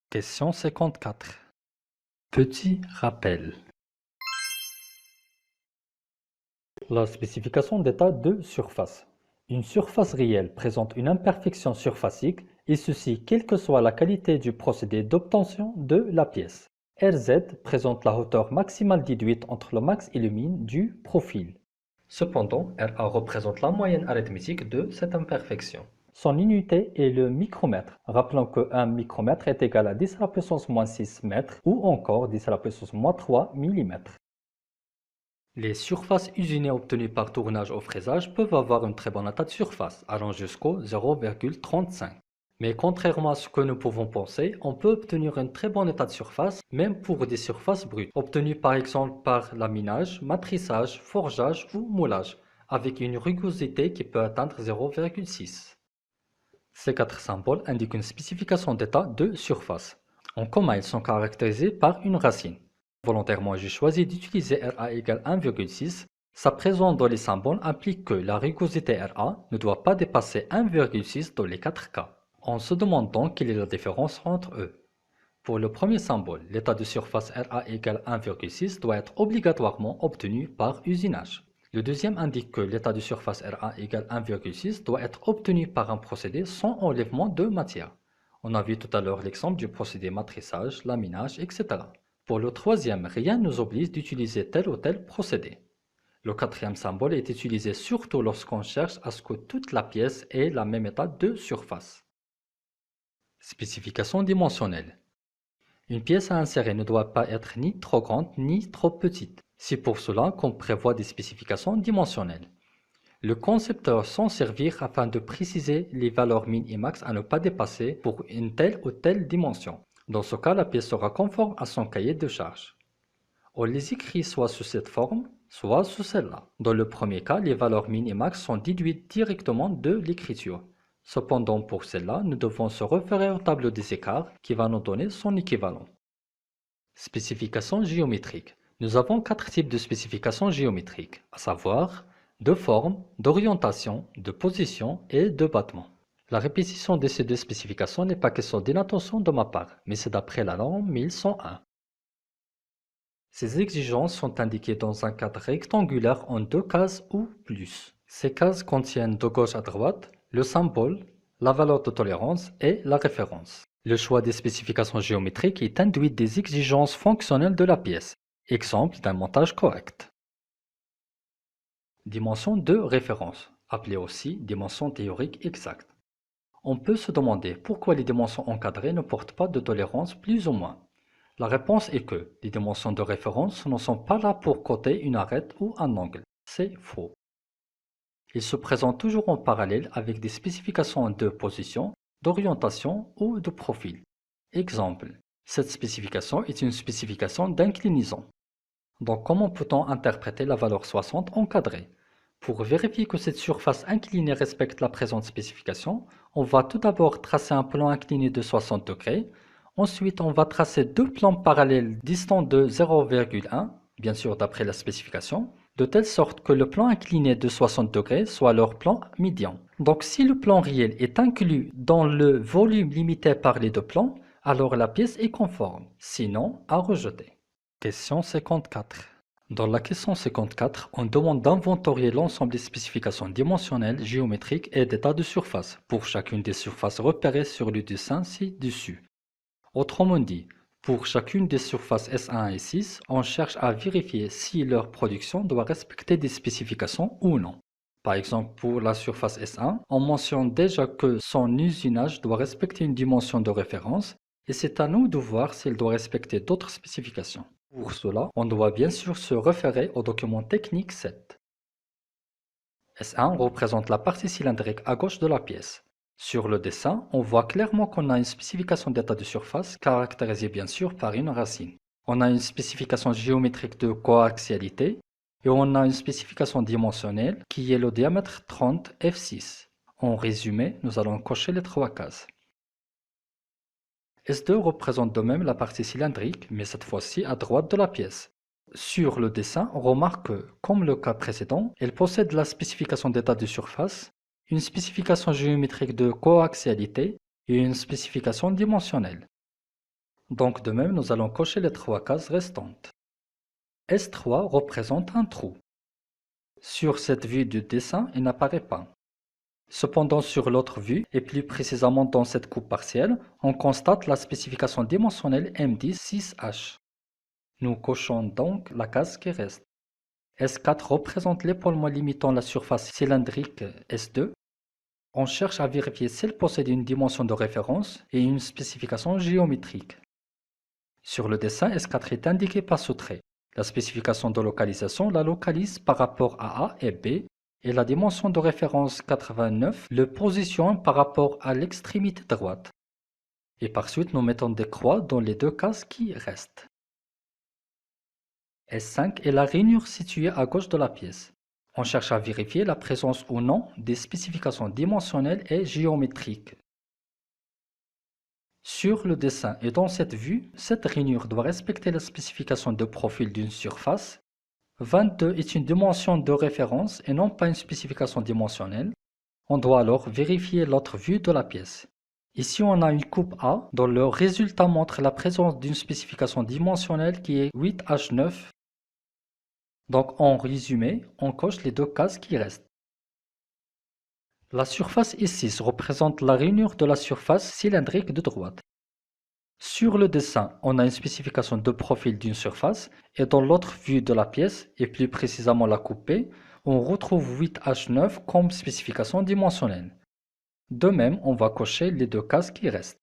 Question 54. Petit rappel. La spécification d'état de surface. Une surface réelle présente une imperfection surfacique, et ceci quelle que soit la qualité du procédé d'obtention de la pièce. RZ présente la hauteur maximale déduite entre le max et le min du profil. Cependant, RA représente la moyenne arithmétique de cette imperfection. Son unité est le micromètre. Rappelons que 1 micromètre est égal à 10 à la puissance moins 6 mètres ou encore 10 à la puissance moins 3 millimètres. Les surfaces usinées obtenues par tournage au fraisage peuvent avoir une très bonne état de surface, allant jusqu'au 0,35. Mais contrairement à ce que nous pouvons penser, on peut obtenir un très bon état de surface, même pour des surfaces brutes, obtenues par exemple par laminage, matrissage, forgeage ou moulage, avec une rugosité qui peut atteindre 0,6. Ces quatre symboles indiquent une spécification d'état de surface. En commun, ils sont caractérisés par une racine. Volontairement, j'ai choisi d'utiliser RA égale 1,6. Sa présence dans les symboles implique que la rugosité RA ne doit pas dépasser 1,6 dans les 4 cas. On se demande donc quelle est la différence entre eux. Pour le premier symbole, l'état de surface RA égale 1,6 doit être obligatoirement obtenu par usinage. Le deuxième indique que l'état de surface RA égale 1,6 doit être obtenu par un procédé sans enlèvement de matière. On a vu tout à l'heure l'exemple du procédé matrissage, laminage, etc. Pour le troisième, rien ne nous oblige d'utiliser tel ou tel procédé. Le quatrième symbole est utilisé surtout lorsqu'on cherche à ce que toute la pièce ait la même état de surface. Spécification dimensionnelle. Une pièce à insérer ne doit pas être ni trop grande ni trop petite. C'est pour cela qu'on prévoit des spécifications dimensionnelles. Le concepteur s'en servir afin de préciser les valeurs min et max à ne pas dépasser pour une telle ou telle dimension. Dans ce cas, la pièce sera conforme à son cahier de charge. On les écrit soit sous cette forme, soit sous celle-là. Dans le premier cas, les valeurs min et max sont déduites directement de l'écriture. Cependant, pour celle-là, nous devons se référer au tableau des écarts qui va nous donner son équivalent. Spécifications géométriques. Nous avons 4 types de spécifications géométriques, à savoir de forme, d'orientation, de position et de battement. La répétition de ces deux spécifications n'est pas question d'inattention de ma part, mais c'est d'après la norme 1101. Ces exigences sont indiquées dans un cadre rectangulaire en 2 cases ou plus. Ces cases contiennent de gauche à droite le symbole, la valeur de tolérance et la référence. Le choix des spécifications géométriques est induit des exigences fonctionnelles de la pièce. Exemple d'un montage correct. Dimension de référence, appelée aussi dimension théorique exacte. On peut se demander pourquoi les dimensions encadrées ne portent pas de tolérance plus ou moins. La réponse est que les dimensions de référence ne sont pas là pour coter une arête ou un angle. C'est faux. Ils se présentent toujours en parallèle avec des spécifications de position, d'orientation ou de profil. Exemple, cette spécification est une spécification d'inclinaison. Donc comment peut-on interpréter la valeur 60 encadrée? Pour vérifier que cette surface inclinée respecte la présente spécification, on va tout d'abord tracer un plan incliné de 60 degrés. Ensuite, on va tracer deux plans parallèles distants de 0,1, bien sûr d'après la spécification, de telle sorte que le plan incliné de 60 degrés soit leur plan médian. Donc si le plan réel est inclus dans le volume limité par les deux plans, alors la pièce est conforme, sinon à rejeter. Question 54. Dans la question 54, on demande d'inventorier l'ensemble des spécifications dimensionnelles, géométriques et d'état de surface pour chacune des surfaces repérées sur le dessin ci-dessus. Autrement dit, pour chacune des surfaces S1 et 6, on cherche à vérifier si leur production doit respecter des spécifications ou non. Par exemple, pour la surface S1, on mentionne déjà que son usinage doit respecter une dimension de référence et c'est à nous de voir s'il doit respecter d'autres spécifications. Pour cela, on doit bien sûr se référer au document technique 7. S1 représente la partie cylindrique à gauche de la pièce. Sur le dessin, on voit clairement qu'on a une spécification d'état de surface caractérisée bien sûr par une racine. On a une spécification géométrique de coaxialité et on a une spécification dimensionnelle qui est le diamètre 30 f6. En résumé, nous allons cocher les 3 cases. S2 représente de même la partie cylindrique, mais cette fois-ci à droite de la pièce. Sur le dessin, on remarque que, comme le cas précédent, elle possède la spécification d'état de surface, une spécification géométrique de coaxialité et une spécification dimensionnelle. Donc de même, nous allons cocher les 3 cases restantes. S3 représente un trou. Sur cette vue du dessin, il n'apparaît pas. Cependant, sur l'autre vue, et plus précisément dans cette coupe partielle, on constate la spécification dimensionnelle M10-6H. Nous cochons donc la case qui reste. S4 représente l'épaulement limitant la surface cylindrique S2. On cherche à vérifier si elle possède une dimension de référence et une spécification géométrique. Sur le dessin, S4 est indiqué par ce trait. La spécification de localisation la localise par rapport à A et B, et la dimension de référence 89 le positionne par rapport à l'extrémité droite. Et par suite, nous mettons des croix dans les 2 cases qui restent. S5 est la rainure située à gauche de la pièce. On cherche à vérifier la présence ou non des spécifications dimensionnelles et géométriques. Sur le dessin et dans cette vue, cette rainure doit respecter la spécification de profil d'une surface. 22 est une dimension de référence et non pas une spécification dimensionnelle. On doit alors vérifier l'autre vue de la pièce. Ici, on a une coupe A dont le résultat montre la présence d'une spécification dimensionnelle qui est 8H9. Donc en résumé, on coche les 2 cases qui restent. La surface I6 représente la rainure de la surface cylindrique de droite. Sur le dessin, on a une spécification de profil d'une surface et dans l'autre vue de la pièce, et plus précisément la coupe B, on retrouve 8H9 comme spécification dimensionnelle. De même, on va cocher les 2 cases qui restent.